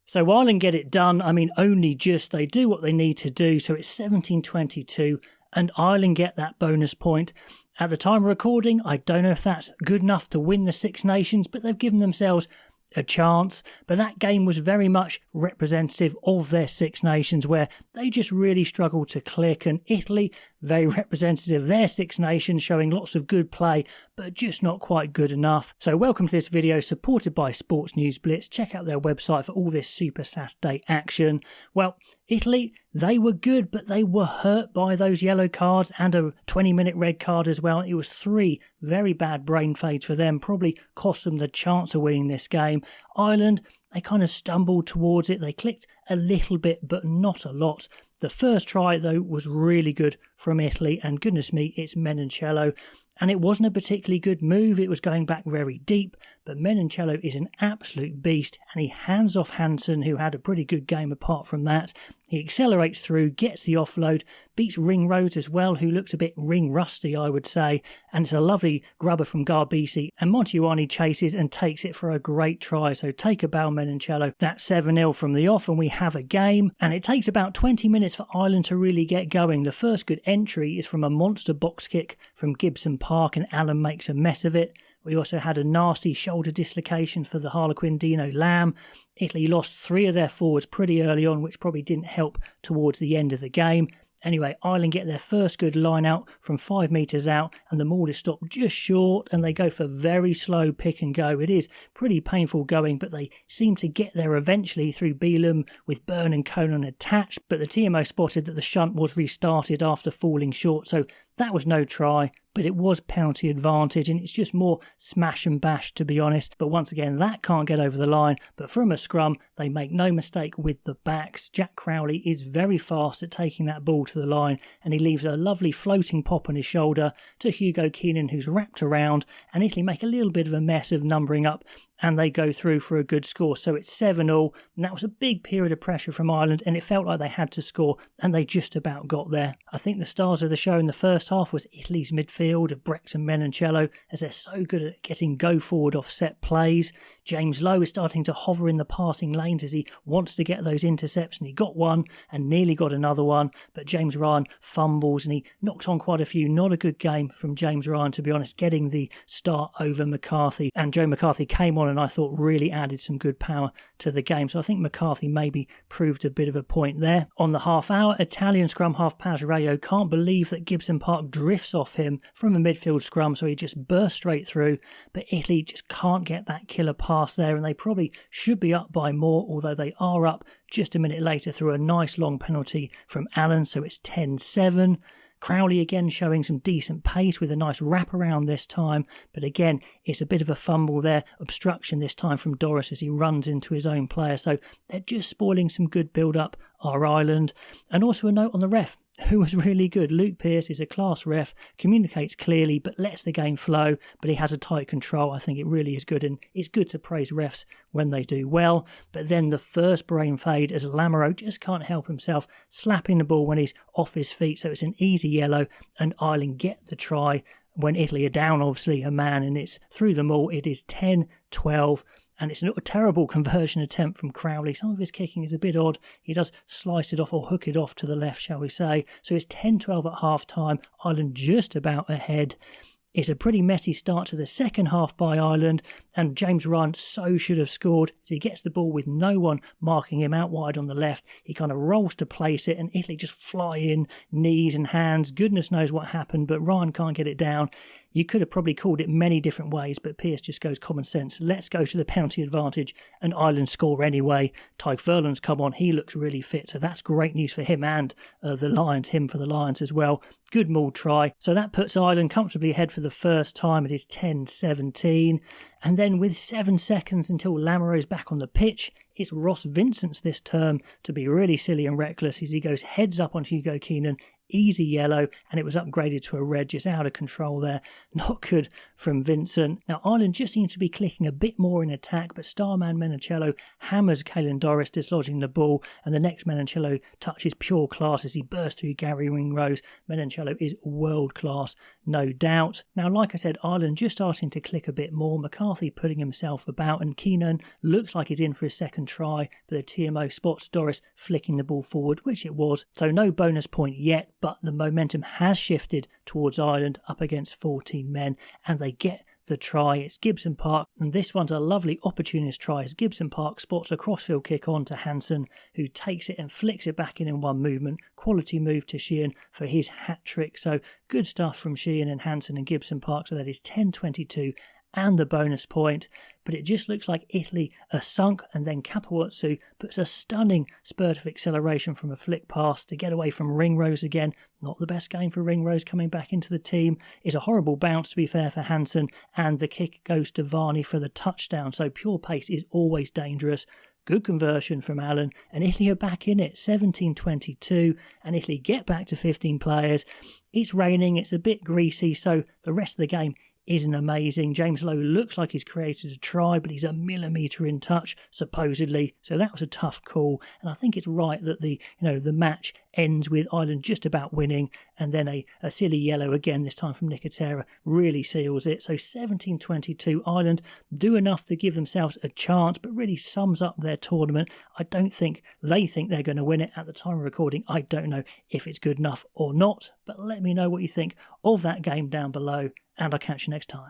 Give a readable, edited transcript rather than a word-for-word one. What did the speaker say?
So Ireland get it done. I mean, only just. They do what they need to do. So it's 17-22 and Ireland get that bonus point. At the time of recording, I don't know if that's good enough to win the Six Nations, but they've given themselves a chance. But that game was very much representative of their Six Nations, where they just really struggled to click, and Italy, very representative of their Six Nations, showing lots of good play but just not quite good enough. So welcome to this video supported by Sports News Blitz. Check out their website for all this Super Saturday action. Well, Italy, they were good, but they were hurt by those yellow cards and a 20-minute red card as well. It was 3 very bad brain fades for them, probably cost them the chance of winning this game. Ireland, they kind of stumbled towards it. They clicked a little bit, but not a lot. The first try, though, was really good from Italy, and goodness me, it's Menoncello. And it wasn't a particularly good move. It was going back very deep, but Menoncello is an absolute beast, and he hands off Hansen, who had a pretty good game apart from that. He accelerates through, gets the offload, beats Ringrose as well, who looks a bit ring rusty, I would say, and it's a lovely grubber from Garbisi, and Montiuani chases and takes it for a great try. So take a bow, Menoncello. That's 7-0 from the off, and we have a game, and it takes about 20 minutes for Ireland to really get going. The first good entry is from a monster box kick from Gibson Park, and Allen makes a mess of it. We also had a nasty shoulder dislocation for the Harlequin Dino Lamb. Italy lost 3 of their forwards pretty early on, which probably didn't help towards the end of the game. Anyway, Ireland get their first good line out from 5 metres out, and the maul is stopped just short, and they go for very slow pick and go. It is pretty painful going, but they seem to get there eventually through Beelum with Byrne and Conan attached, but the TMO spotted that the shunt was restarted after falling short, so that was no try, but it was penalty advantage, and it's just more smash and bash, to be honest. But once again, that can't get over the line. But from a scrum, they make no mistake with the backs. Jack Crowley is very fast at taking that ball to the line, and he leaves a lovely floating pop on his shoulder to Hugo Keenan, who's wrapped around, and Italy make a little bit of a mess of numbering up, and they go through for a good score. So it's 7-0, and that was a big period of pressure from Ireland, and it felt like they had to score, and they just about got there. I think the stars of the show in the first half was Italy's midfield of Brecht and Menoncello, as they're so good at getting go-forward off set plays. James Lowe is starting to hover in the passing lanes as he wants to get those intercepts, and he got one and nearly got another one, but James Ryan fumbles, and he knocks on quite a few. Not a good game from James Ryan, to be honest, getting the start over McCarthy, and Joe McCarthy came on and I thought really added some good power to the game. So I think McCarthy maybe proved a bit of a point there. On the half hour, Italian scrum half Paz Rayo can't believe that Gibson Park drifts off him from a midfield scrum, so he just bursts straight through, but Italy just can't get that killer pass there, and they probably should be up by more, although they are up just a minute later through a nice long penalty from Allen, so it's 10-7. Crowley again showing some decent pace with a nice wraparound this time, but again it's a bit of a fumble there, obstruction this time from Doris as he runs into his own player, so they're just spoiling some good build-up, our Ireland. And also a note on the ref, who was really good. Luke Pearce is a class ref, communicates clearly but lets the game flow, but he has a tight control. I think it really is good, and it's good to praise refs when they do well. But then the first brain fade as Lamoureux just can't help himself, slapping the ball when he's off his feet, so it's an easy yellow, and Ireland get the try when Italy are down obviously a man, and it's through them all. It is 10-12. And it's a terrible conversion attempt from Crowley. Some of his kicking is a bit odd. He does slice it off or hook it off to the left, shall we say. So it's 10-12 at half-time. Ireland just about ahead. It's a pretty messy start to the second half by Ireland, and James Ryan so should have scored as he gets the ball with no one marking him out wide on the left. He kind of rolls to place it, and Italy just fly in, knees and hands. Goodness knows what happened, but Ryan can't get it down. You could have probably called it many different ways, but Pearce just goes common sense. Let's go to the penalty advantage, and Ireland score anyway. Tyke Furlan's come on. He looks really fit, so that's great news for him and the Lions, him for the Lions as well. Good maul try. So that puts Ireland comfortably ahead for the first time. It is 10-17. And then with 7 seconds until Lamoureux's back on the pitch, it's Ross Vincent's this term to be really silly and reckless as he goes heads up on Hugo Keenan easy yellow, and it was upgraded to a red, just out of control there. Not good from Vincent. Now, Ireland just seems to be clicking a bit more in attack, but starman Menoncello hammers Caelan Doris, dislodging the ball, and the next Menoncello touch is pure class as he bursts through Gary Ringrose. Menoncello is world class, no doubt. Now, like I said, Ireland just starting to click a bit more. McCarthy putting himself about, and Keenan looks like he's in for his second try, but the TMO spots Doris flicking the ball forward, which it was. So no bonus point yet, but the momentum has shifted towards Ireland up against 14 men, and they get the try. It's Gibson Park, and this one's a lovely opportunist try as Gibson Park spots a crossfield kick on to Hansen, who takes it and flicks it back in one movement. Quality move to Sheehan for his hat trick. So good stuff from Sheehan and Hansen and Gibson Park. So that is 10-22 and the bonus point. But it just looks like Italy are sunk, and then Kapawatsu puts a stunning spurt of acceleration from a flick pass to get away from Ringrose again. Not the best game for Ringrose coming back into the team. It's a horrible bounce, to be fair, for Hansen, and the kick goes to Varney for the touchdown. So pure pace is always dangerous. Good conversion from Allen, and Italy are back in it, 17-22, and Italy get back to 15 players. It's raining, it's a bit greasy, so the rest of the game isn't amazing. James Lowe looks like he's created a try, but he's a millimetre in touch, supposedly. So that was a tough call. And I think it's right that the match ends with Ireland just about winning, and then a silly yellow again, this time from Nicotera, really seals it. So 17-22, Ireland do enough to give themselves a chance, but really sums up their tournament. I don't think they think they're going to win it at the time of recording. I don't know if it's good enough or not, but let me know what you think of that game down below, and I'll catch you next time.